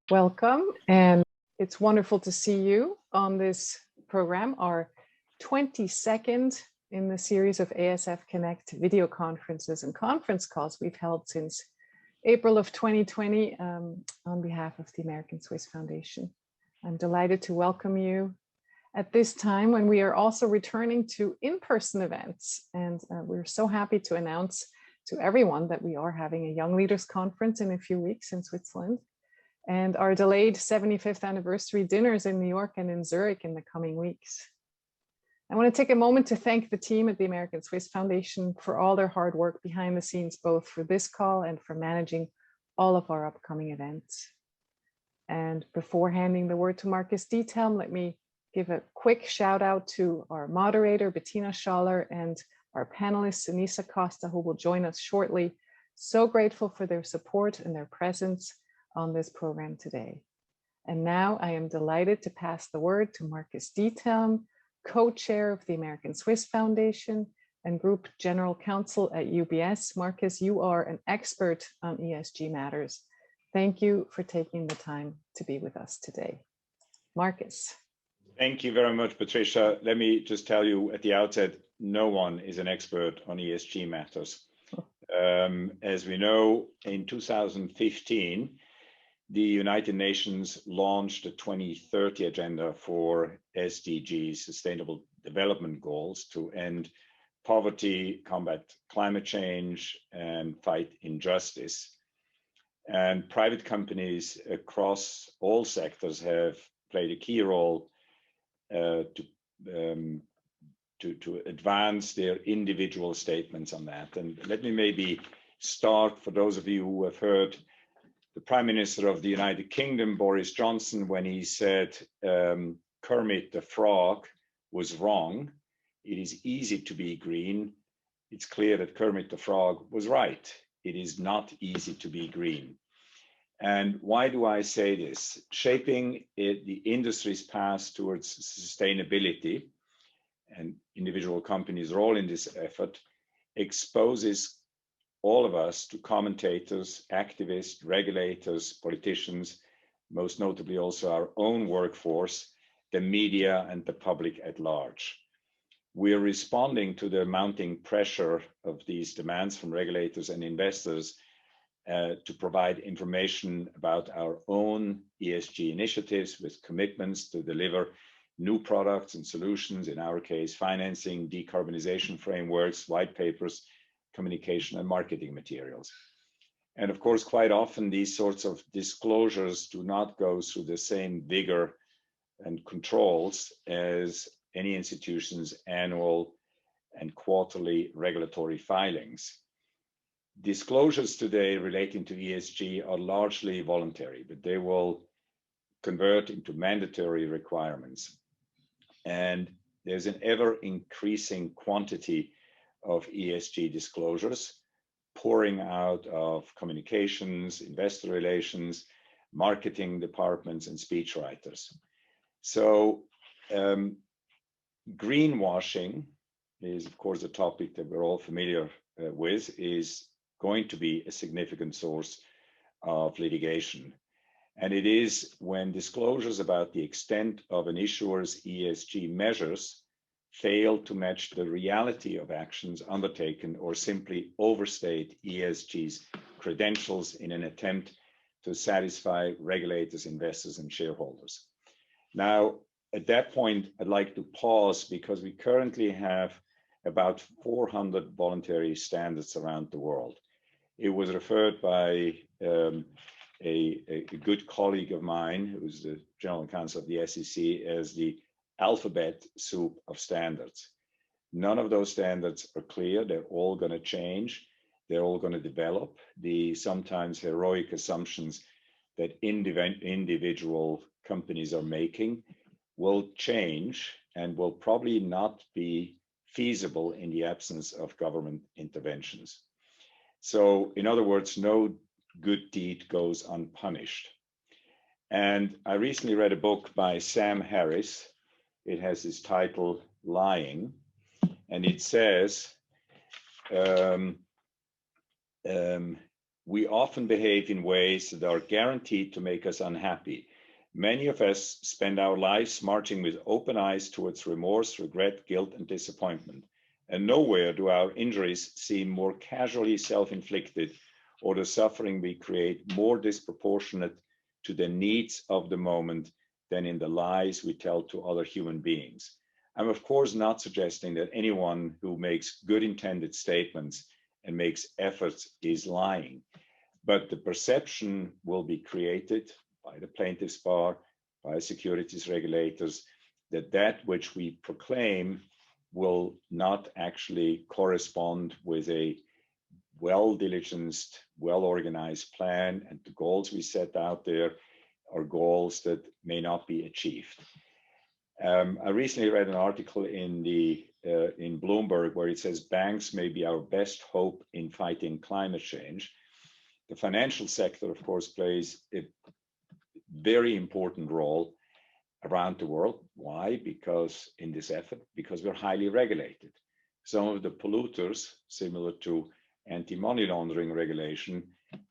Welcome, and it's wonderful to see you on this program, our 22nd in the series of ASF Connect video conferences and conference calls we've held since April of 2020 on behalf of the American Swiss Foundation. I'm delighted to welcome you at this time when we are also returning to in-person events. And we're so happy to announce to everyone that we are having a Young Leaders Conference in a few weeks in Switzerland, and our delayed 75th anniversary dinners in New York and in Zurich in the coming weeks. I want to take a moment to thank the team at the American Swiss Foundation for all their hard work behind the scenes, both for this call and for managing all of our upcoming events. And before handing the word to Markus Diethelm, let me give a quick shout out to our moderator, Bettina Schaller, and our panelists, Anisa Costa, who will join us shortly. So grateful for their support and their presence on this program today. And now I am delighted to pass the word to Markus Diethelm, co-chair of the American Swiss Foundation and Group General Counsel at UBS. Markus, you are an expert on ESG matters. Thank you for taking the time to be with us today. Markus. Thank you very much, Patricia. Let me just tell you at the outset, no one is an expert on ESG matters. As we know, in 2015, the United Nations launched a 2030 agenda for SDGs, Sustainable Development Goals, to end poverty, combat climate change, and fight injustice. And private companies across all sectors have played a key role to advance their individual statements on that. And let me maybe start, for those of you who have heard the Prime Minister of the United Kingdom, Boris Johnson, when he said Kermit the Frog was wrong. It is easy to be green. It's clear that Kermit the Frog was right. It is not easy to be green. And why do I say this? Shaping the industry's path towards sustainability and individual companies' role in this effort exposes all of us to commentators, activists, regulators, politicians, most notably also our own workforce, the media, and the public at large. We are responding to the mounting pressure of these demands from regulators and investors to provide information about our own ESG initiatives with commitments to deliver new products and solutions, in our case, financing, decarbonization frameworks, white papers, communication and marketing materials. And of course, quite often these sorts of disclosures do not go through the same vigor and controls as any institution's annual and quarterly regulatory filings. Disclosures today relating to ESG are largely voluntary, but they will convert into mandatory requirements. And there's an ever increasing quantity of ESG disclosures pouring out of communications, investor relations, marketing departments, and speechwriters. So greenwashing is, of course, a topic that we're all familiar with, is going to be a significant source of litigation. And it is when disclosures about the extent of an issuer's ESG measures fail to match the reality of actions undertaken or simply overstate ESG's credentials in an attempt to satisfy regulators, investors, and shareholders. Now, at that point, I'd like to pause because we currently have about 400 voluntary standards around the world. It was referred by a good colleague of mine, who was the General Counsel of the SEC, as the alphabet soup of standards. None of those standards are clear. They're all going to change. They're all going to develop. The sometimes heroic assumptions that individual companies are making will change and will probably not be feasible in the absence of government interventions. So, in other words, no good deed goes unpunished. And I recently read a book by Sam Harris. It has this title, Lying, and it says, we often behave in ways that are guaranteed to make us unhappy. Many of us spend our lives marching with open eyes towards remorse, regret, guilt, and disappointment. And nowhere do our injuries seem more casually self-inflicted or the suffering we create more disproportionate to the needs of the moment than in the lies we tell to other human beings. I'm of course not suggesting that anyone who makes good intended statements and makes efforts is lying, but the perception will be created by the plaintiff's bar, by securities regulators, that that which we proclaim will not actually correspond with a well-diligenced, well-organized plan, and the goals we set out there are goals that may not be achieved. I recently read an article in Bloomberg where it says banks may be our best hope in fighting climate change. The financial sector, of course, plays a very important role around the world. Why? Because in this effort, because we're highly regulated. Some of the polluters, similar to anti-money laundering regulation,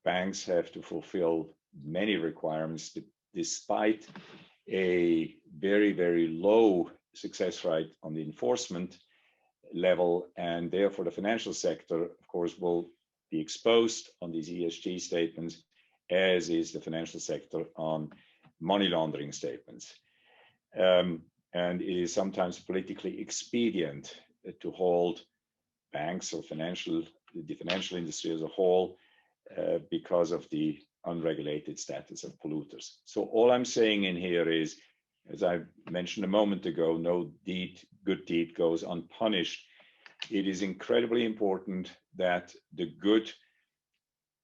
banks have to fulfill many requirements despite a very, very low success rate on the enforcement level. And therefore, the financial sector, of course, will be exposed on these ESG statements, as is the financial sector on money laundering statements. And it is sometimes politically expedient to hold banks or the financial industry as a whole because of the unregulated status of polluters. So all I'm saying in here is, as I mentioned a moment ago, no good deed goes unpunished. It is incredibly important that the good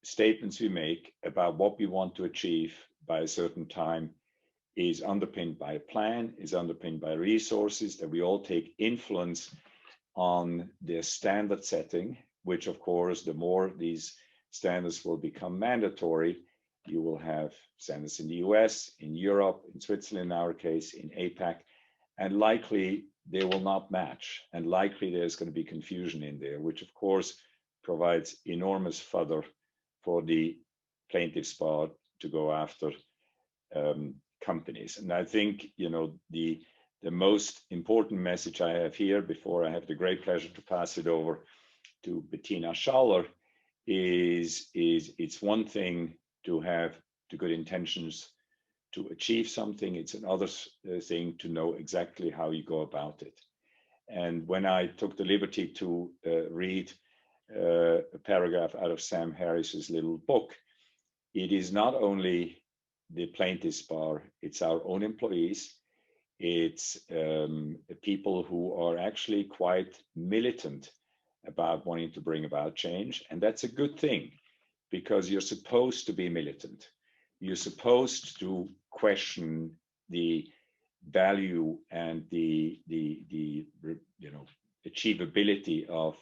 statements we make about what we want to achieve by a certain time is underpinned by a plan, is underpinned by resources, that we all take influence on the standard setting, which of course, the more these standards will become mandatory, you will have standards in the US, in Europe, in Switzerland, in our case, in APAC, and likely they will not match. And likely there's going to be confusion in there, which of course provides enormous fodder for the plaintiff's bar to go after companies. And I think, the most important message I have here, before I have the great pleasure to pass it over to Bettina Schaller, is it's one thing to have the good intentions to achieve something. It's another thing to know exactly how you go about it. And when I took the liberty to read a paragraph out of Sam Harris's little book, it is not only the plaintiff's bar, it's our own employees, it's people who are actually quite militant about wanting to bring about change. And that's a good thing, because you're supposed to be militant. You're supposed to question the value and the achievability of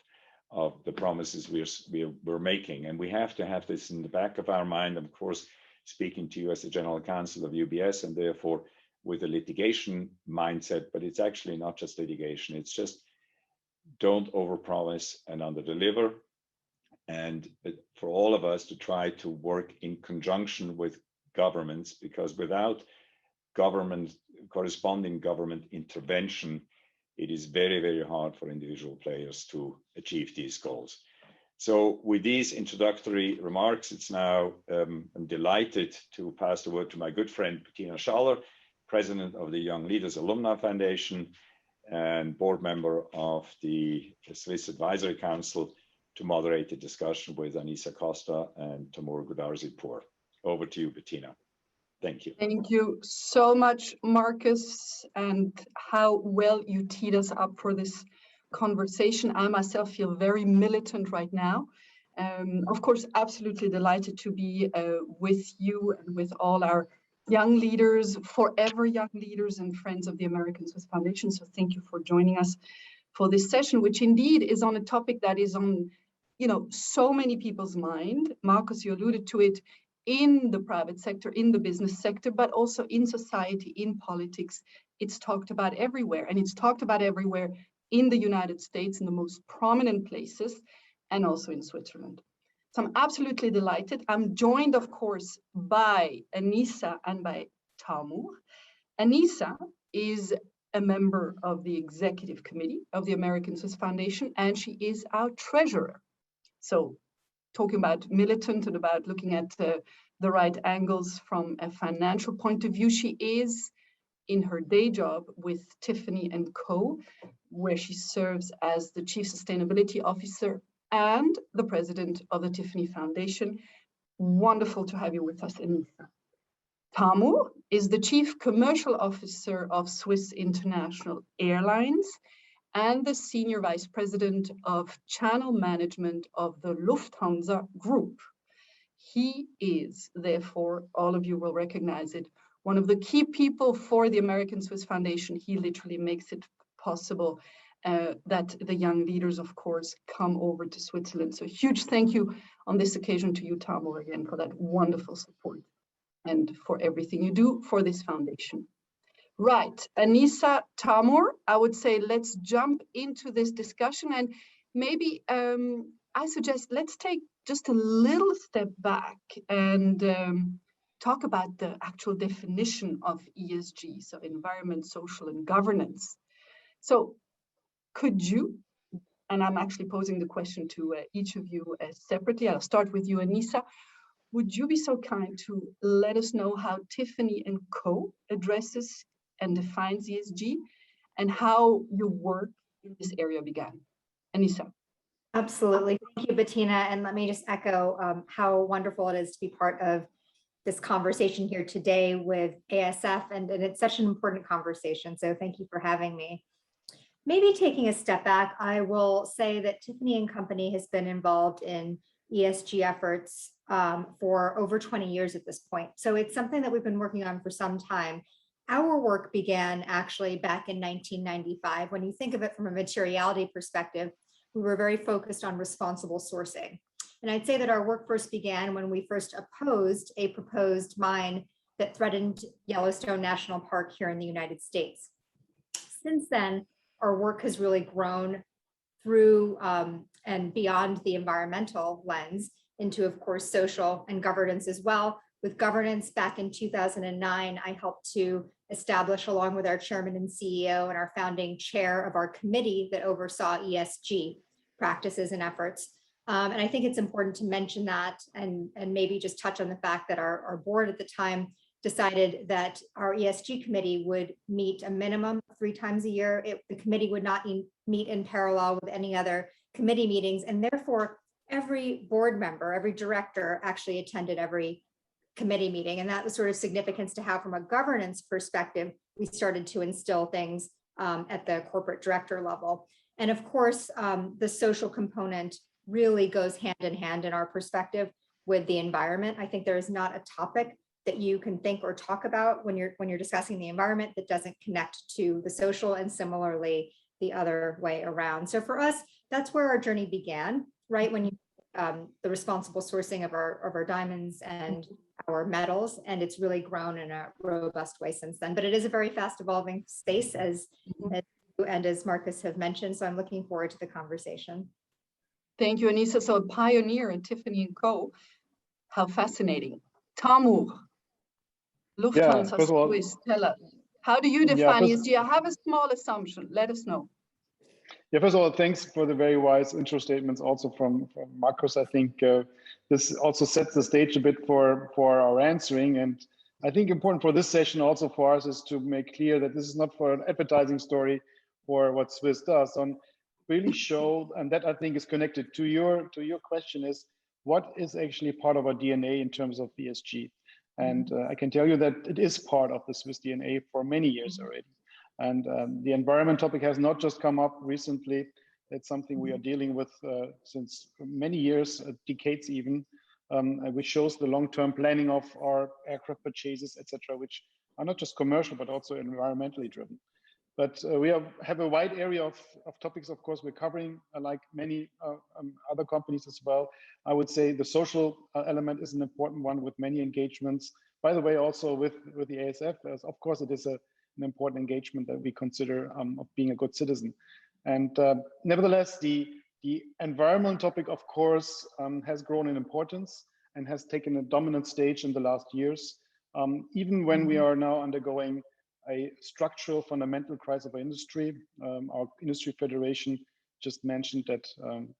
the promises we're making. And we have to have this in the back of our mind. Of course, speaking to you as the General Counsel of UBS, and therefore with a litigation mindset, but it's actually not just litigation. It's just don't overpromise and underdeliver. And for all of us to try to work in conjunction with governments, because without corresponding government intervention, it is very, very hard for individual players to achieve these goals. So with these introductory remarks, it's now, I'm delighted to pass the word to my good friend, Bettina Schaller, President of the Young Leaders Alumni Foundation and board member of the Swiss Advisory Council, to moderate the discussion with Anisa Costa and Tamur Goudarzi-Pour. Over to you, Bettina. Thank you. Thank you so much, Markus, and how well you teed us up for this conversation. I myself feel very militant right now. Of course, absolutely delighted to be with you and with all our young leaders, forever young leaders and friends of the American Swiss Foundation. So thank you for joining us for this session, which indeed is on a topic that is on, so many people's mind. Markus, you alluded to it, in the private sector, in the business sector, but also in society, in politics. It's talked about everywhere, and it's talked about everywhere in the United States, in the most prominent places, and also in Switzerland. So I'm absolutely delighted. I'm joined, of course, by Anisa and by Tamur. Anisa is a member of the executive committee of the American Swiss Foundation, and she is our treasurer. So talking about militant and about looking at the right angles from a financial point of view, she is in her day job with Tiffany and Co., where she serves as the Chief Sustainability Officer and the President of the Tiffany Foundation. Wonderful to have you with us, Anisa. Tamur is the Chief Commercial Officer of Swiss International Airlines and the Senior Vice President of Channel Management of the Lufthansa Group. He is, therefore, all of you will recognize it, one of the key people for the American Swiss Foundation. He literally makes it possible that the young leaders, of course, come over to Switzerland. So huge thank you on this occasion to you, Tamur, again, for that wonderful support and for everything you do for this foundation. Right, Anisa, Tamur, I would say let's jump into this discussion, and maybe I suggest let's take just a little step back and talk about the actual definition of ESG, so environment, social, and governance. So could you, and I'm actually posing the question to each of you separately, I'll start with you, Anisa, would you be so kind to let us know how Tiffany and Co. addresses and defines ESG and how your work in this area began? Anisa. Absolutely. Thank you, Bettina. And let me just echo how wonderful it is to be part of this conversation here today with ASF. And it's such an important conversation. So thank you for having me. Maybe taking a step back, I will say that Tiffany and Company has been involved in ESG efforts for over 20 years at this point. So it's something that we've been working on for some time. Our work began actually back in 1995. When you think of it from a materiality perspective, we were very focused on responsible sourcing. And I'd say that our work first began when we first opposed a proposed mine that threatened Yellowstone National Park here in the United States. Since then, our work has really grown through and beyond the environmental lens into, of course, social and governance as well. With governance back in 2009, I helped to establish, along with our chairman and CEO and our founding chair of our committee that oversaw ESG practices and efforts. And I think it's important to mention that and maybe just touch on the fact that our board at the time decided that our ESG committee would meet a minimum of 3 times a year. The committee would not meet in parallel with any other committee meetings, and therefore every board member, every director actually attended every committee meeting. And that was sort of significance to how, from a governance perspective, we started to instill things at the corporate director level. And of course, the social component really goes hand in hand in our perspective with the environment. I think there is not a topic that you can think or talk about when you're discussing the environment that doesn't connect to the social, and similarly the other way around. So for us, that's where our journey began, right? When you the responsible sourcing of our diamonds and our metals, and it's really grown in a robust way since then. But it is a very fast evolving space, as you and as Markus have mentioned. So I'm looking forward to the conversation. Thank you, Anisa. So a pioneer in Tiffany and Co. How fascinating. Tamur, Lufthansa Swiss, tell us, how do you define ESG? I have a small assumption. Let us know. Yeah, first of all, thanks for the very wise intro statements also from Markus. I think this also sets the stage a bit for our answering. And I think important for this session also for us is to make clear that this is not for an advertising story for what Swiss does, on really show, and that I think is connected to your question, is what is actually part of our DNA in terms of ESG. And I can tell you that it is part of the Swiss DNA for many years already. And the environment topic has not just come up recently. It's something we are dealing with since many years, decades even, which shows the long-term planning of our aircraft purchases, etc., which are not just commercial, but also environmentally driven. But we have a wide area of topics, of course, we're covering, like many other companies as well. I would say the social element is an important one with many engagements. By the way, also with the ASF, as of course, it is an important engagement that we consider of being a good citizen. And nevertheless, the The environment topic, of course, has grown in importance and has taken a dominant stage in the last years. Even when we are now undergoing a structural fundamental crisis of our industry, our industry federation just mentioned that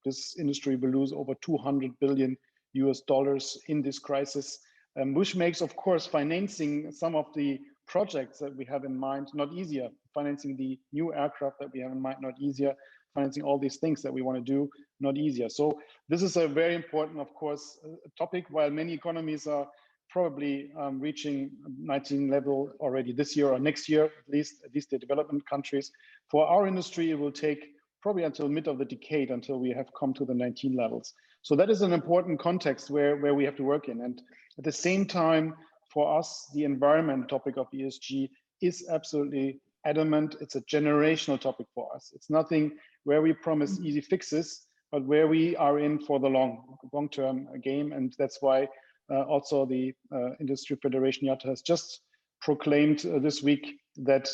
this industry will lose over $200 billion in this crisis, which makes, of course, financing some of the projects that we have in mind not easier, financing the new aircraft that we have in mind not easier, financing all these things that we want to do not easier. So this is a very important, of course, topic. While many economies are probably reaching 19 level already this year or next year, at least the development countries. For our industry, it will take probably until mid of the decade until we have come to the 19 levels. So that is an important context where we have to work in. And at the same time, for us, the environment topic of ESG is absolutely adamant. It's a generational topic for us. It's nothing where we promise easy fixes, but where we are in for the long-term game. And that's why also the Industry Federation IATA has just proclaimed this week that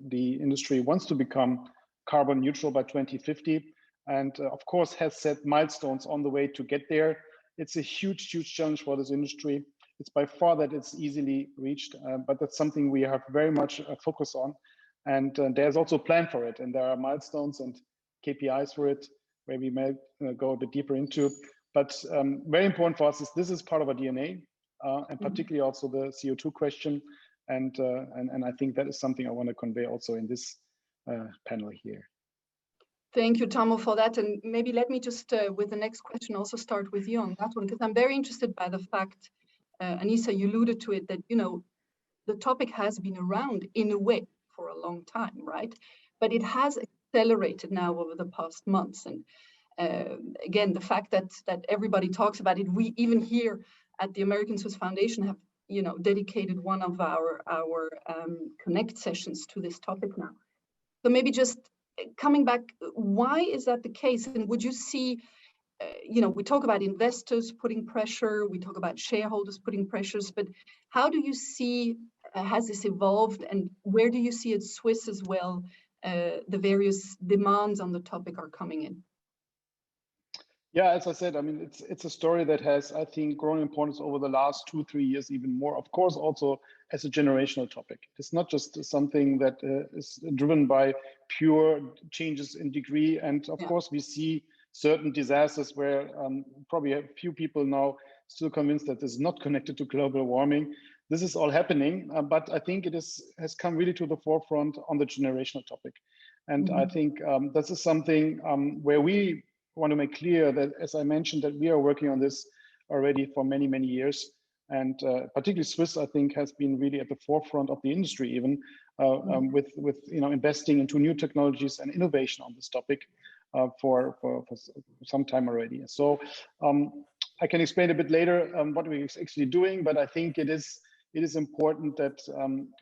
the industry wants to become carbon neutral by 2050. And of course has set milestones on the way to get there. It's a huge, huge challenge for this industry. It's by far that it's easily reached, but that's something we have very much focus on. And there's also a plan for it. And there are milestones and KPIs for it, where we may go a bit deeper into. But very important for us is this is part of our DNA, and particularly also the CO2 question. And I think that is something I want to convey also in this panel here. Thank you, Tamur, for that. And maybe let me just, with the next question, also start with you on that one, because I'm very interested by the fact, Anisa, you alluded to it, that, you know, the topic has been around in a way for a long time, right? But it has accelerated now over the past months. And again, the fact that everybody talks about it, we even here at the American Swiss Foundation have, you know, dedicated one of our Connect sessions to this topic now. So maybe just coming back, why is that the case? And would you see, you know, we talk about investors putting pressure, we talk about shareholders putting pressures, but how do you see, has this evolved, and where do you see at Swiss as well, the various demands on the topic are coming in? Yeah, as I said, I mean, it's a story that has, I think, grown in importance over the last 2-3 years, even more. Of course, also as a generational topic. It's not just something that is driven by pure changes in degree. And of course, we see certain disasters where probably a few people now still convinced that this is not connected to global warming. This is all happening, but I think it has come really to the forefront on the generational topic. And I think this is something where we want to make clear that, as I mentioned, that we are working on this already for many, many years. And particularly Swiss, I think, has been really at the forefront of the industry, even with you know, investing into new technologies and innovation on this topic for some time already. So I can explain a bit later what we're actually doing, but I think it is important that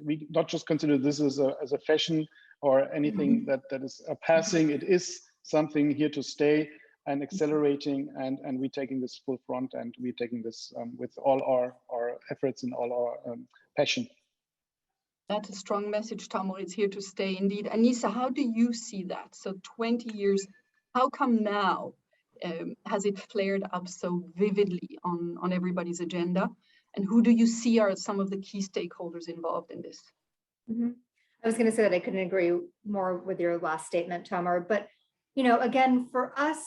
we not just consider this as a fashion or anything that is passing. It is something here to stay and accelerating, and we're taking this full front, and we're taking this with all our efforts and all our passion. That's a strong message, Tamur. It's here to stay indeed. Anisa, how do you see that? So 20 years, how come now has it flared up so vividly on everybody's agenda? And who do you see are some of the key stakeholders involved in this? I was going to say that I couldn't agree more with your last statement, Tamur, but you know, again, for us,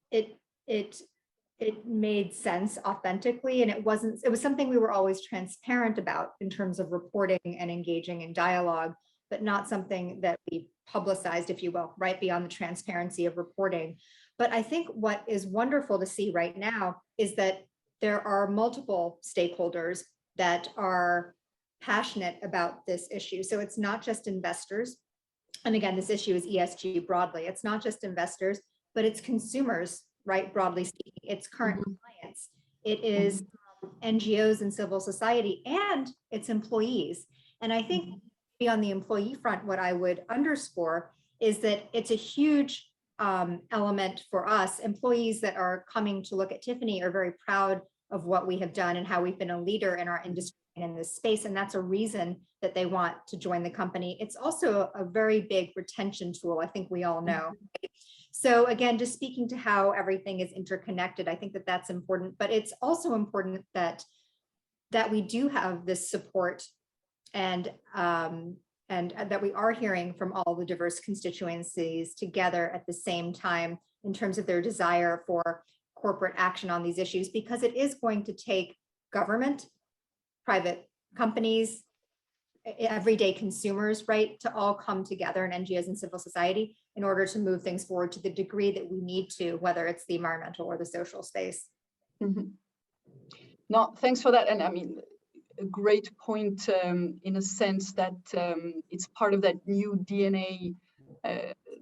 it made sense authentically, and it was something we were always transparent about in terms of reporting and engaging in dialogue, but not something that we publicized, if you will, right beyond the transparency of reporting. But I think what is wonderful to see right now is that there are multiple stakeholders that are passionate about this issue. So it's not just investors. And again, this issue is ESG broadly. It's not just investors, but it's consumers, right? Broadly speaking, it's current clients. It is NGOs and civil society, and it's employees. And I think on the employee front, what I would underscore is that it's a huge element for us. Employees that are coming to look at Tiffany are very proud of what we have done and how we've been a leader in our industry and in this space. And that's a reason that they want to join the company. It's also a very big retention tool, I think we all know. So again, just speaking to how everything is interconnected, I think that that's important, but it's also important that we do have this support and that we are hearing from all the diverse constituencies together at the same time in terms of their desire for corporate action on these issues, because it is going to take government, private companies, everyday consumers, right, to all come together, and NGOs and civil society, in order to move things forward to the degree that we need to, whether it's the environmental or the social space. Mm-hmm. No, thanks for that. And I mean, a great point in a sense that it's part of that new DNA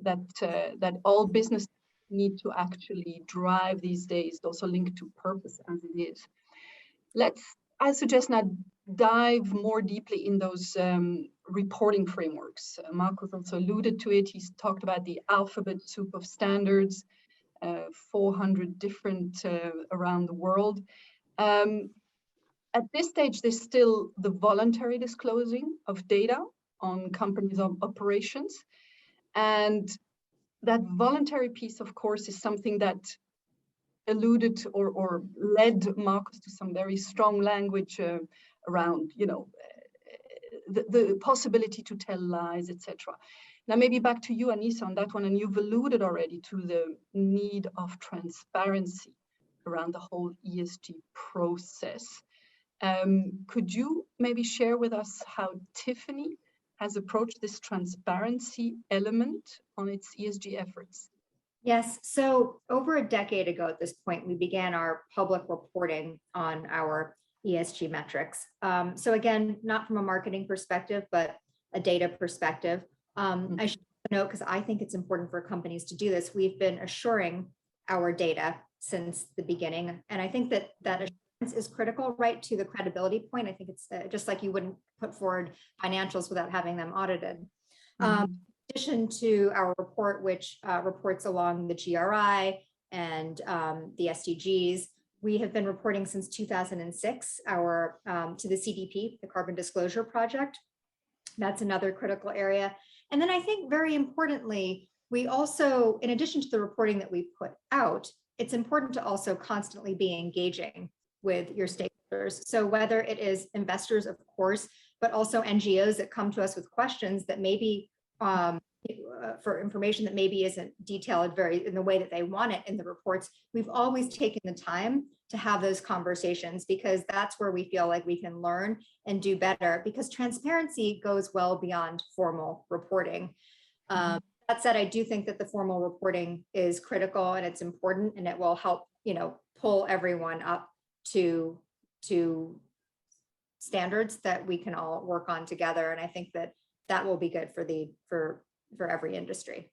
that all business need to actually drive these days, also linked to purpose as it is. I suggest now dive more deeply in those reporting frameworks. Markus also alluded to it. He's talked about the alphabet soup of standards, 400 different around the world. At this stage, there's still the voluntary disclosing of data on companies' operations. And that voluntary piece, of course, is something that alluded or led Markus to some very strong language around, the possibility to tell lies, etc. Now, maybe back to you, Anisa, on that one, and you've alluded already to the need of transparency around the whole ESG process. Could you maybe share with us how Tiffany has approached this transparency element on its ESG efforts? Yes, so over a decade ago at this point, we began our public reporting on our ESG metrics. So again, not from a marketing perspective, but a data perspective. I should note, because I think it's important for companies to do this, we've been assuring our data since the beginning. And I think that assurance is critical, right, to the credibility point. I think it's just like you wouldn't put forward financials without having them audited. In addition to our report, which reports along the GRI and the SDGs, we have been reporting since 2006 to the CDP, the Carbon Disclosure Project. That's another critical area. And then I think very importantly, we also, in addition to the reporting that we put out, it's important to also constantly be engaging with your stakeholders. So whether it is investors, of course, but also NGOs that come to us with questions that maybe for information that maybe isn't detailed in the way that they want it in the reports, we've always taken the time to have those conversations, because that's where we feel like we can learn and do better, because transparency goes well beyond formal reporting. That said, I do think that the formal reporting is critical and it's important, and it will help, pull everyone up to standards that we can all work on together. And I think that will be good for every industry.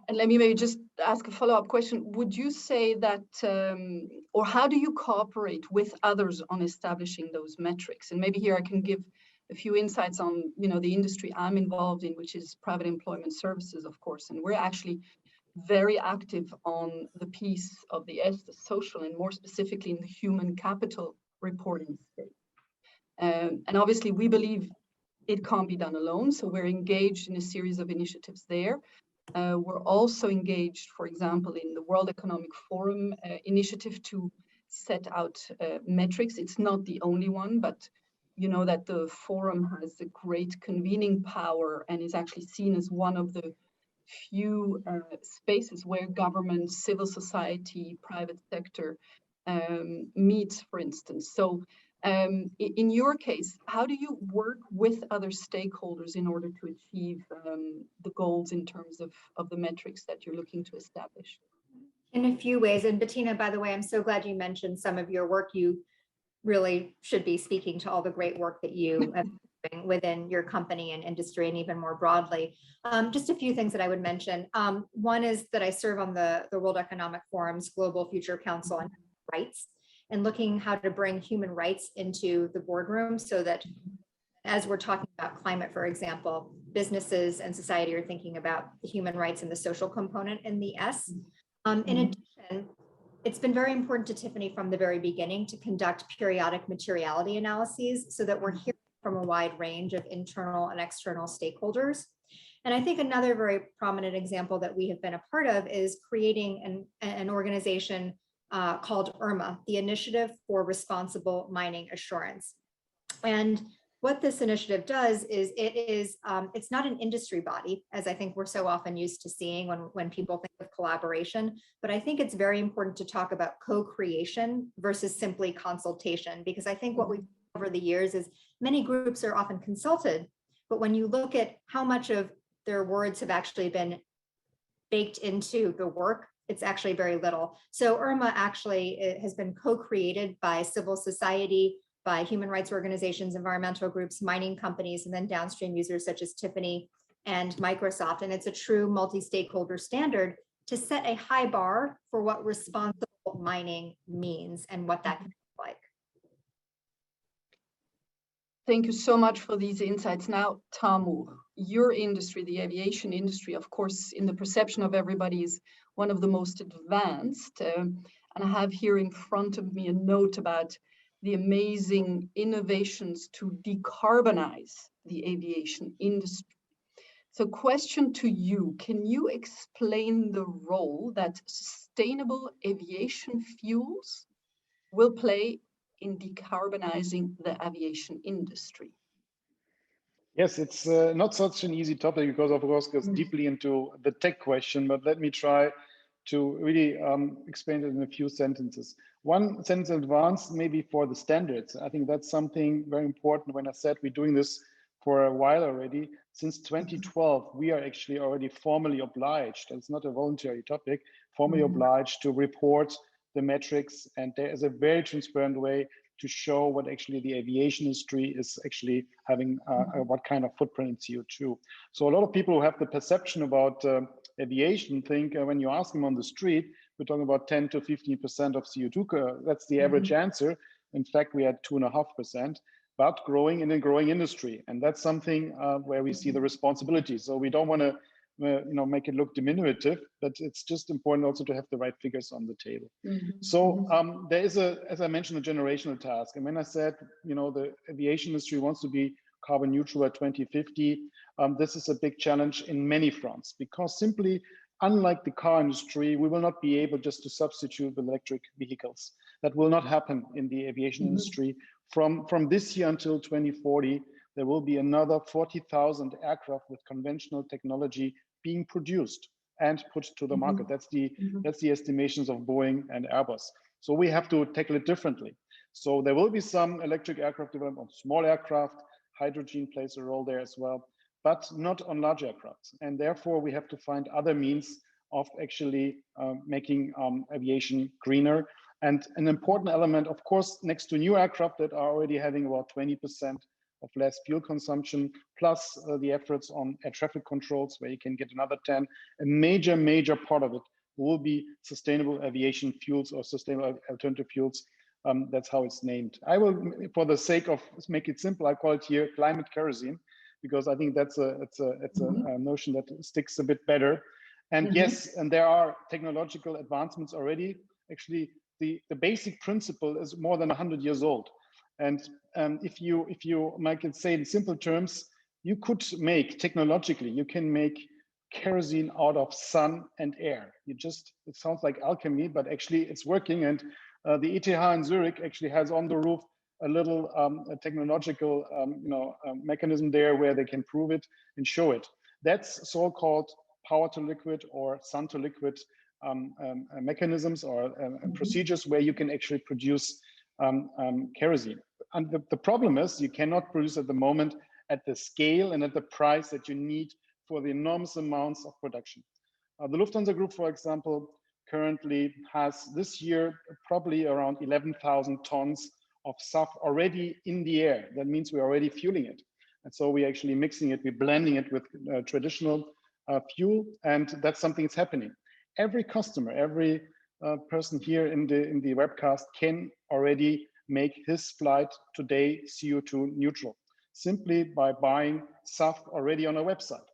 And let me maybe just ask a follow-up question. Would you say that, or how do you cooperate with others on establishing those metrics? And maybe here I can give a few insights on, the industry I'm involved in, which is private employment services, of course. And we're actually very active on the piece of the social, and more specifically in the human capital reporting space. And obviously we believe it can't be done alone. So we're engaged in a series of initiatives there. We're also engaged, for example, in the World Economic Forum initiative to set out metrics. It's not the only one, but you know that the forum has a great convening power and is actually seen as one of the few spaces where government, civil society, private sector meets, for instance. So in your case, how do you work with other stakeholders in order to achieve the goals in terms of the metrics that you're looking to establish? In a few ways. And Bettina, by the way, I'm so glad you mentioned some of your work. You really should be speaking to all the great work that you have doing within your company and industry, and even more broadly. Just a few things that I would mention. One is that I serve on the World Economic Forum's Global Future Council on Rights, and looking how to bring human rights into the boardroom, so that as we're talking about climate, for example, businesses and society are thinking about the human rights and the social component in the S. In addition, it's been very important to Tiffany from the very beginning to conduct periodic materiality analyses, so that we're hearing from a wide range of internal and external stakeholders. And I think another very prominent example that we have been a part of is creating an organization called IRMA, the Initiative for Responsible Mining Assurance. And what this initiative does is it's not an industry body, as I think we're so often used to seeing when people think of collaboration, but I think it's very important to talk about co-creation versus simply consultation, because I think what we've over the years is many groups are often consulted, but when you look at how much of their words have actually been baked into the work, it's actually very little. So IRMA actually has been co-created by civil society, by human rights organizations, environmental groups, mining companies, and then downstream users such as Tiffany and Microsoft. And it's a true multi-stakeholder standard to set a high bar for what responsible mining means and what that can look like. Thank you so much for these insights. Now, Tamur, your industry, the aviation industry, of course, in the perception of everybody is one of the most advanced. And I have here in front of me a note about the amazing innovations to decarbonize the aviation industry. So question to you, can you explain the role that sustainable aviation fuels will play in decarbonizing the aviation industry? Yes, it's not such an easy topic because, of course, it goes deeply into the tech question, but let me try to really explain it in a few sentences. One sentence in advance, maybe for the standards. I think that's something very important. When I said we're doing this for a while already, since 2012, we are actually already formally obliged, it's not a voluntary topic, formally obliged to report the metrics, and there is a very transparent way to show what actually the aviation industry is actually having, what kind of footprint in CO2. So a lot of people who have the perception about aviation think when you ask them on the street, we're talking about 10 to 15% of CO2. That's the average answer. In fact, we had 2.5%, but growing in a growing industry. And that's something where we see the responsibility. So we don't want to make it look diminutive, but it's just important also to have the right figures on the table. So there is as I mentioned, a generational task. And when I said, the aviation industry wants to be carbon neutral by 2050, this is a big challenge in many fronts, because simply, unlike the car industry, we will not be able just to substitute with electric vehicles. That will not happen in the aviation industry. From this year until 2040, there will be another 40,000 aircraft with conventional technology being produced and put to the market. That's the estimations of Boeing and Airbus. So we have to tackle it differently. So there will be some electric aircraft development, small aircraft, hydrogen plays a role there as well, but not on large aircraft. And therefore we have to find other means of actually making aviation greener. And an important element, of course, next to new aircraft that are already having about 20% of less fuel consumption, plus the efforts on air traffic controls, where you can get another 10. A major part of it will be sustainable aviation fuels or sustainable alternative fuels. That's how it's named. I will, for the sake of make it simple, I call it here climate kerosene, because I think that's a notion that sticks a bit better. And yes, and there are technological advancements already. Actually, the basic principle is more than 100 years old. And if you make it say in simple terms, you could make technologically, you can make kerosene out of sun and air. It sounds like alchemy, but actually it's working. And the ETH in Zurich actually has on the roof a little technological mechanism there where they can prove it and show it. That's so-called power to liquid or sun to liquid mechanisms or procedures where you can actually produce kerosene. And the problem is you cannot produce at the moment at the scale and at the price that you need for the enormous amounts of production. The Lufthansa Group, for example, currently has this year probably around 11,000 tons of SAF already in the air. That means we're already fueling it. And so we're actually mixing it, we're blending it with traditional fuel, and that's something that's happening. Every customer, every person here in the webcast can already make his flight today CO2 neutral, simply by buying SAF already on a website.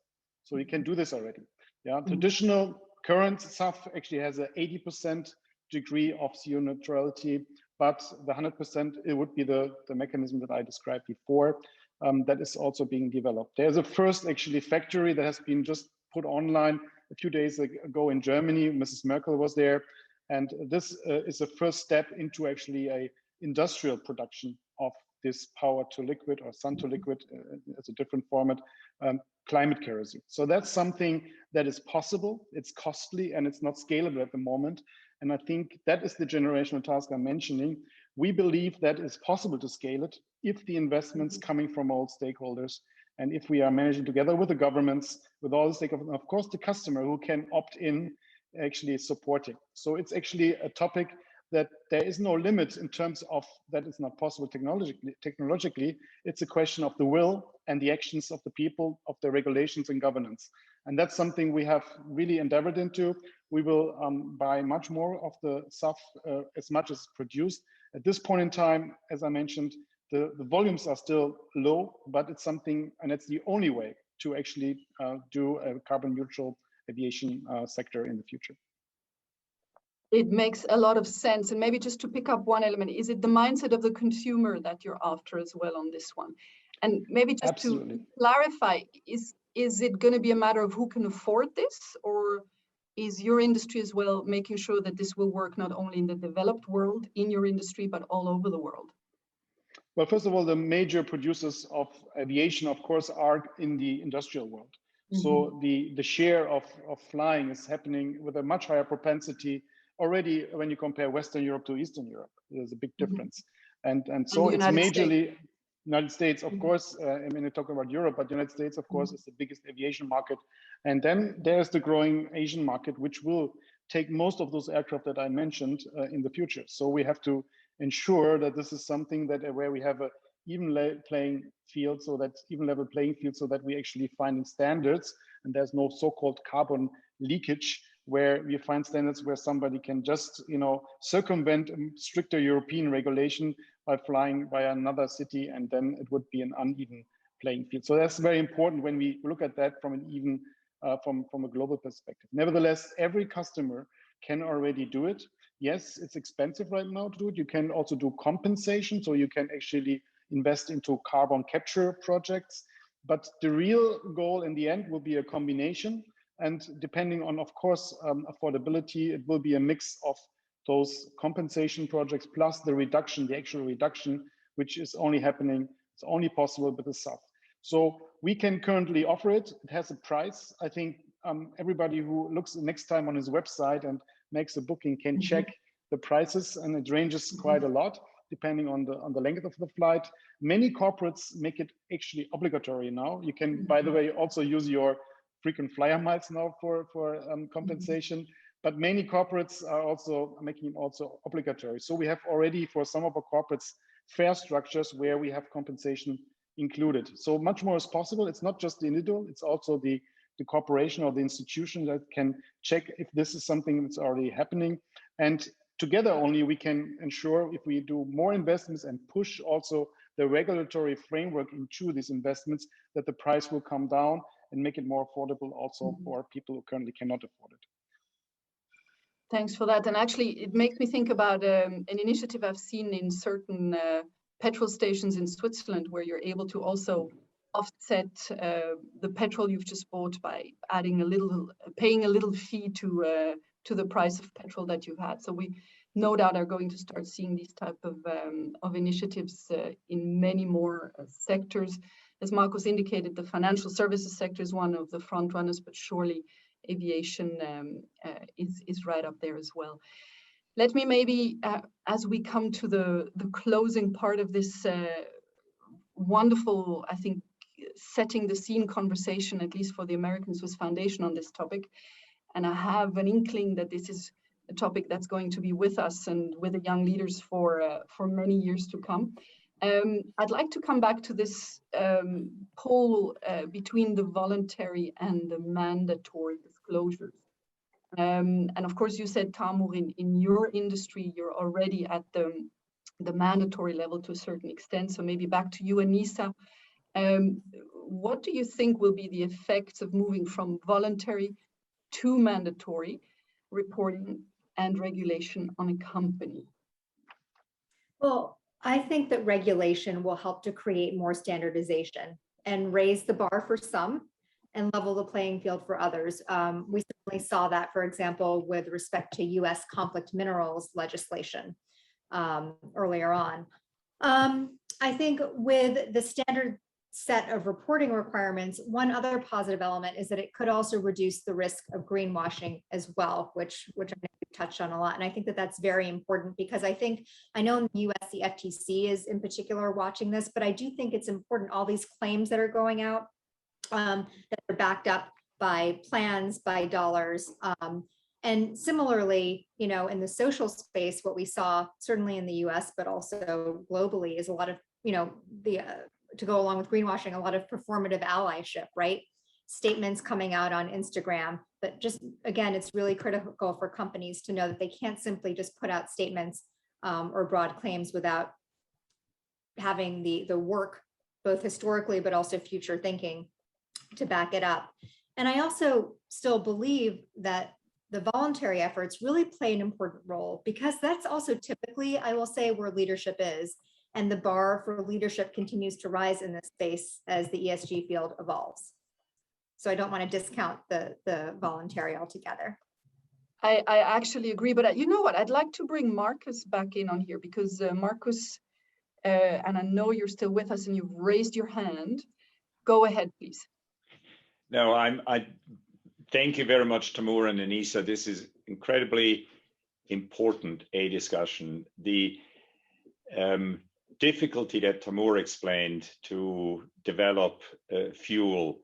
So you can do this already. Yeah, traditional current SAF actually has an 80% degree of CO neutrality, but the 100%, it would be the mechanism that I described before. that is also being developed. There's a first actually factory that has been just put online a few days ago in Germany. Mrs. Merkel was there. And this is a first step into actually a industrial production of this power to liquid or sun to liquid as a different format, climate kerosene. So that's something that is possible, it's costly, and it's not scalable at the moment. And I think that is the generational task I'm mentioning. We believe that it's possible to scale it if the investments coming from all stakeholders, and if we are managing together with the governments, with all the stakeholders, and of course the customer who can opt in, actually supporting. So it's actually a topic that there is no limit in terms of that it's not possible technologically. It's a question of the will and the actions of the people, of the regulations and governance. And that's something we have really endeavored into. We will buy much more of the SAF as much as produced. At this point in time, as I mentioned, the volumes are still low, but it's something, and it's the only way to actually do a carbon neutral aviation sector in the future. It makes a lot of sense. And maybe just to pick up one element, is it the mindset of the consumer that you're after as well on this one? And maybe just to clarify, is it going to be a matter of who can afford this, or is your industry as well making sure that this will work not only in the developed world, in your industry, but all over the world? Well, first of all, the major producers of aviation, of course, are in the industrial world. So the share of flying is happening with a much higher propensity already when you compare Western Europe to Eastern Europe. There's a big difference. And so it's majorly United States, of course. I mean, we're talking about Europe, but the United States, of course, is the biggest aviation market. And then there's the growing Asian market, which will take most of those aircraft that I mentioned in the future. So we have to ensure that this is something that where we have a even playing field, so that's even level playing field, so that we actually finding standards and there's no so-called carbon leakage, where we find standards where somebody can just, you know, circumvent a stricter European regulation by flying by another city, and then it would be an uneven playing field. So that's very important when we look at that from an even from a global perspective. Nevertheless, every customer can already do it. Yes, it's expensive right now to do it. You can also do compensation, so you can actually invest into carbon capture projects. But the real goal in the end will be a combination. And depending on, of course, affordability, it will be a mix of those compensation projects plus the reduction, the actual reduction, which is only happening, it's only possible with the SAF. So we can currently offer it. It has a price. I think everybody who looks next time on his website and makes a booking can check the prices, and it ranges quite a lot depending on the length of the flight. Many corporates make it actually obligatory now. You can, by the way, also use your frequent flyer miles now for compensation, but many corporates are also making it also obligatory. So we have already for some of our corporates fare structures where we have compensation included. So much more is possible. It's not just the individual, it's also the corporation or the institution that can check if this is something that's already happening. And together only we can ensure, if we do more investments and push also the regulatory framework into these investments, that the price will come down and make it more affordable also for people who currently cannot afford it. Thanks for that. And actually, it makes me think about an initiative I've seen in certain petrol stations in Switzerland, where you're able to also offset the petrol you've just bought by adding a little, paying a little fee to the price of petrol that you've had. So we no doubt are going to start seeing these type of initiatives in many more sectors. As Markus indicated, the financial services sector is one of the front runners, but surely aviation is right up there as well. Let me maybe, as we come to the closing part of this wonderful, I think, setting the scene conversation, at least for the American Swiss Foundation on this topic. And I have an inkling that this is a topic that's going to be with us and with the young leaders for many years to come. I'd like to come back to this poll between the voluntary and the mandatory disclosures. And of course, you said, Tamur, in your industry, you're already at the mandatory level to a certain extent. So maybe back to you, Anisa. What do you think will be the effects of moving from voluntary to mandatory reporting and regulation on a company? Well, I think that regulation will help to create more standardization and raise the bar for some and level the playing field for others. We certainly saw that, for example, with respect to US conflict minerals legislation earlier on. I think with the standard set of reporting requirements, one other positive element is that it could also reduce the risk of greenwashing as well, which I think we touched on a lot. And I think that that's very important because I know in the US, the FTC is in particular watching this, but I do think it's important, all these claims that are going out that are backed up by plans, by dollars. And similarly, you know, in the social space, what we saw certainly in the US, but also globally is a lot of, you know, to go along with greenwashing, a lot of performative allyship, right? Statements coming out on Instagram, but just, again, it's really critical for companies to know that they can't simply just put out statements or broad claims without having the work, both historically, but also future thinking to back it up. And I also still believe that the voluntary efforts really play an important role because that's also typically, I will say, where leadership is. And the bar for leadership continues to rise in this space as the ESG field evolves. So I don't want to discount the voluntary altogether. I actually agree, but you know what? I'd like to bring Markus back in on here because Markus, and I know you're still with us and you've raised your hand. Go ahead, please. No, I thank you very much, Tamur and Anisa. This is incredibly important, a discussion. The difficulty that Tamur explained to develop fuel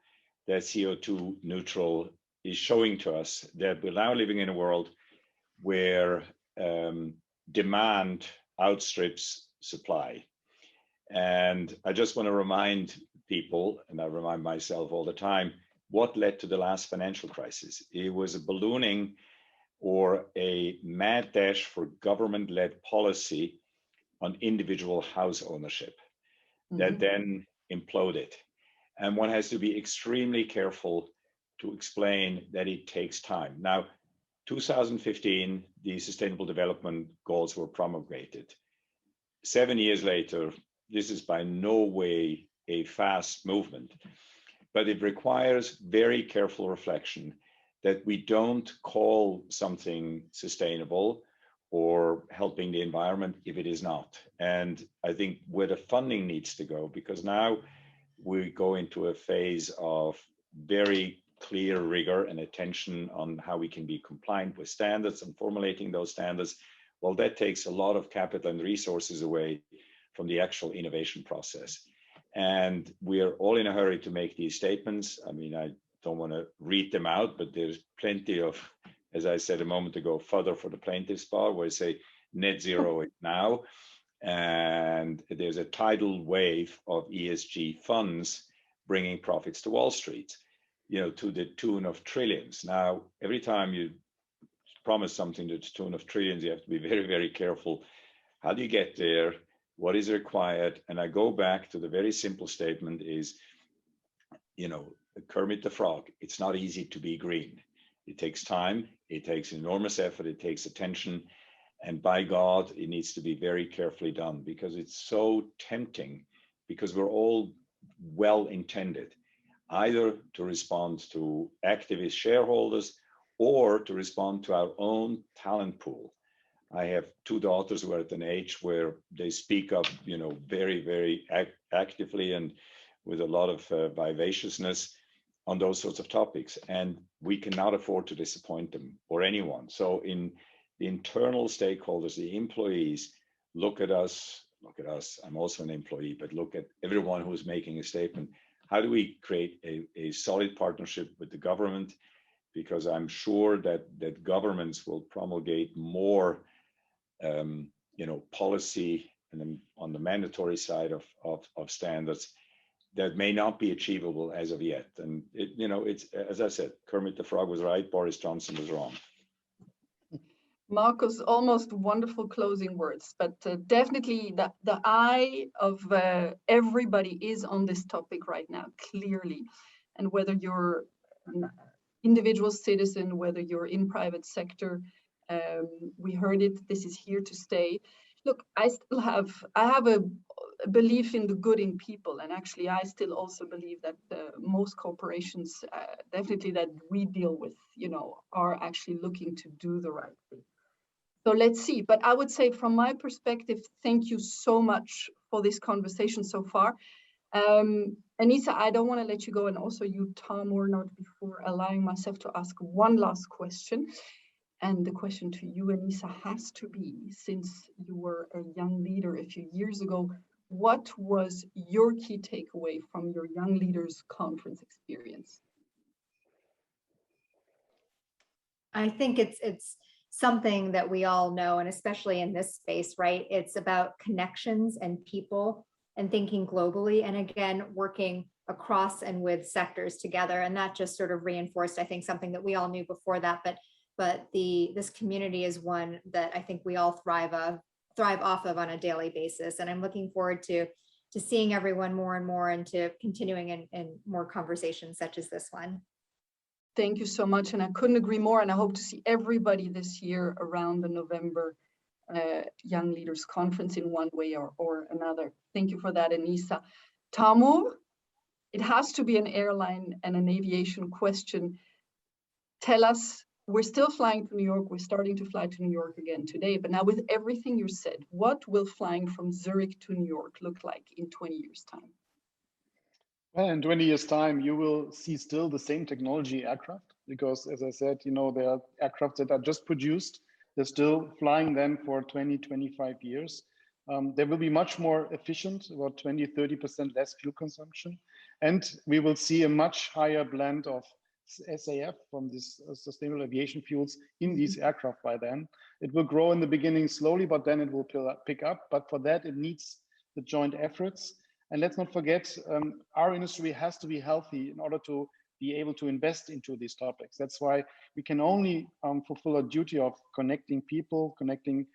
that's CO2 neutral is showing to us that we're now living in a world where demand outstrips supply. And I just want to remind people, and I remind myself all the time, what led to the last financial crisis. It was a ballooning or a mad dash for government-led policy on individual house ownership that then imploded. And one has to be extremely careful to explain that it takes time. Now, 2015, the Sustainable Development Goals were promulgated. 7 years later, this is by no way a fast movement, but it requires very careful reflection that we don't call something sustainable or helping the environment if it is not. And I think where the funding needs to go, because now we go into a phase of very clear rigor and attention on how we can be compliant with standards and formulating those standards. Well, that takes a lot of capital and resources away from the actual innovation process. And we are all in a hurry to make these statements. I mean, I don't want to read them out, but there's plenty of, as I said a moment ago, fodder for the plaintiff's bar, where I say net zero now. And there's a tidal wave of ESG funds bringing profits to Wall Street, you know, to the tune of trillions. Now, every time you promise something to the tune of trillions, you have to be very, very careful. How do you get there? What is required? And I go back to the very simple statement is, you know, Kermit the Frog, it's not easy to be green. It takes time, it takes enormous effort, it takes attention. And by God, it needs to be very carefully done because it's so tempting, because we're all well-intended, either to respond to activist shareholders or to respond to our own talent pool. I have two daughters who are at an age where they speak up, you know, very, very actively and with a lot of vivaciousness on those sorts of topics. And we cannot afford to disappoint them or anyone. So in the internal stakeholders, the employees, look at us, I'm also an employee, but look at everyone who's making a statement. How do we create a solid partnership with the government? Because I'm sure that governments will promulgate more you know, policy and then on the mandatory side of standards that may not be achievable as of yet. And it, you know, it's, as I said, Kermit the Frog was right, Boris Johnson was wrong. Markus, almost wonderful closing words, but definitely the eye of everybody is on this topic right now, clearly. And whether you're an individual citizen, whether you're in private sector, we heard it, this is here to stay. look, I have a belief in the good in people, and actually I still also believe that most corporations, definitely that we deal with, are actually looking to do the right thing. So let's see. But I would say from my perspective, thank you so much for this conversation so far. Anisa, I don't want to let you go, and also you, Tamur, not before allowing myself to ask one last question. And the question to you, Anisa, has to be, since you were a young leader a few years ago, what was your key takeaway from your Young Leaders Conference experience? I think it's something that we all know, and especially in this space, right? It's about connections and people and thinking globally, and again, working across and with sectors together. And that just sort of reinforced, I think, something that we all knew before that, but this community is one that I think we all thrive off of on a daily basis. And I'm looking forward to seeing everyone more and more, and to continuing in more conversations such as this one. Thank you so much. And I couldn't agree more. And I hope to see everybody this year around the November Young Leaders Conference in one way or another. Thank you for that, Anisa. Tamur, it has to be an airline and an aviation question. Tell us, we're still flying to New York. We're starting to fly to New York again today. But now with everything you said, what will flying from Zurich to New York look like in 20 years' time? Well, in 20 years' time, you will see still the same technology aircraft, because, as I said, there are aircraft that are just produced. They're still flying then for 20, 25 years. They will be much more efficient, about 20, 30% less fuel consumption. And we will see a much higher blend of SAF, from these sustainable aviation fuels, in these aircraft by then. It will grow in the beginning slowly, but then it will pick up. But for that, it needs the joint efforts. And let's not forget, our industry has to be healthy in order to be able to invest into these topics. That's why we can only fulfill our duty of connecting people, connecting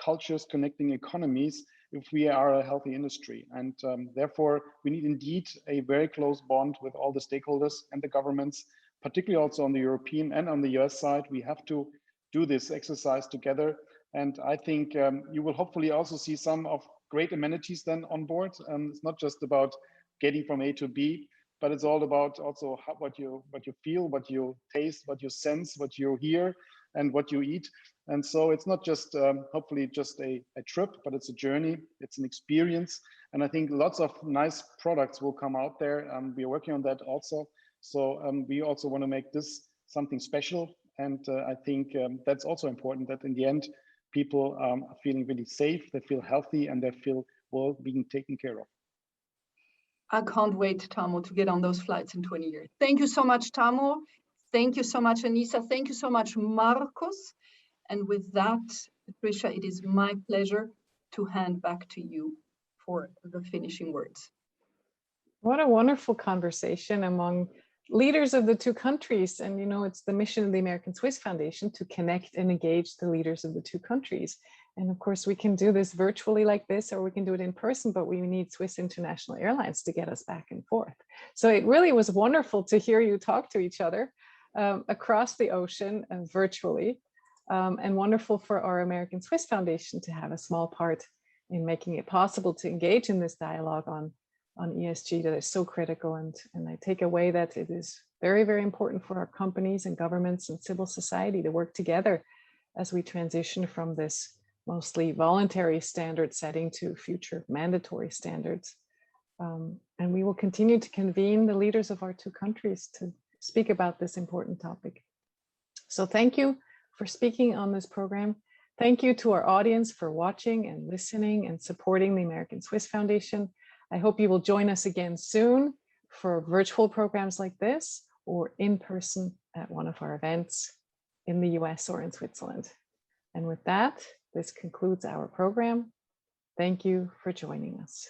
cultures, connecting economies, if we are a healthy industry. And therefore, we need indeed a very close bond with all the stakeholders and the governments, particularly also on the European and on the US side. We have to do this exercise together. And I think you will hopefully also see some of great amenities then on board. It's not just about getting from A to B, but it's all about also what you feel, what you taste, what you sense, what you hear, and what you eat. And so it's not just hopefully just a trip, but it's a journey, it's an experience. And I think lots of nice products will come out there. We are working on that also. So we also want to make this something special. And I think that's also important, that in the end, people are feeling really safe, they feel healthy, and they feel well being taken care of. I can't wait, Tamur, to get on those flights in 20 years. Thank you so much, Tamur. Thank you so much, Anisa. Thank you so much, Markus. And with that, Patricia, it is my pleasure to hand back to you for the finishing words. What a wonderful conversation among leaders of the two countries. And, it's the mission of the American Swiss Foundation to connect and engage the leaders of the two countries. And of course, we can do this virtually like this, or we can do it in person, but we need Swiss International Airlines to get us back and forth. So it really was wonderful to hear you talk to each other across the ocean and virtually, and wonderful for our American Swiss Foundation to have a small part in making it possible to engage in this dialogue on ESG that is so critical. And I take away that it is very, very important for our companies and governments and civil society to work together as we transition from this mostly voluntary standard setting to future mandatory standards. And we will continue to convene the leaders of our two countries to speak about this important topic. So thank you for speaking on this program. Thank you to our audience for watching and listening and supporting the American Swiss Foundation. I hope you will join us again soon for virtual programs like this, or in person at one of our events in the US or in Switzerland. And with that, this concludes our program. Thank you for joining us.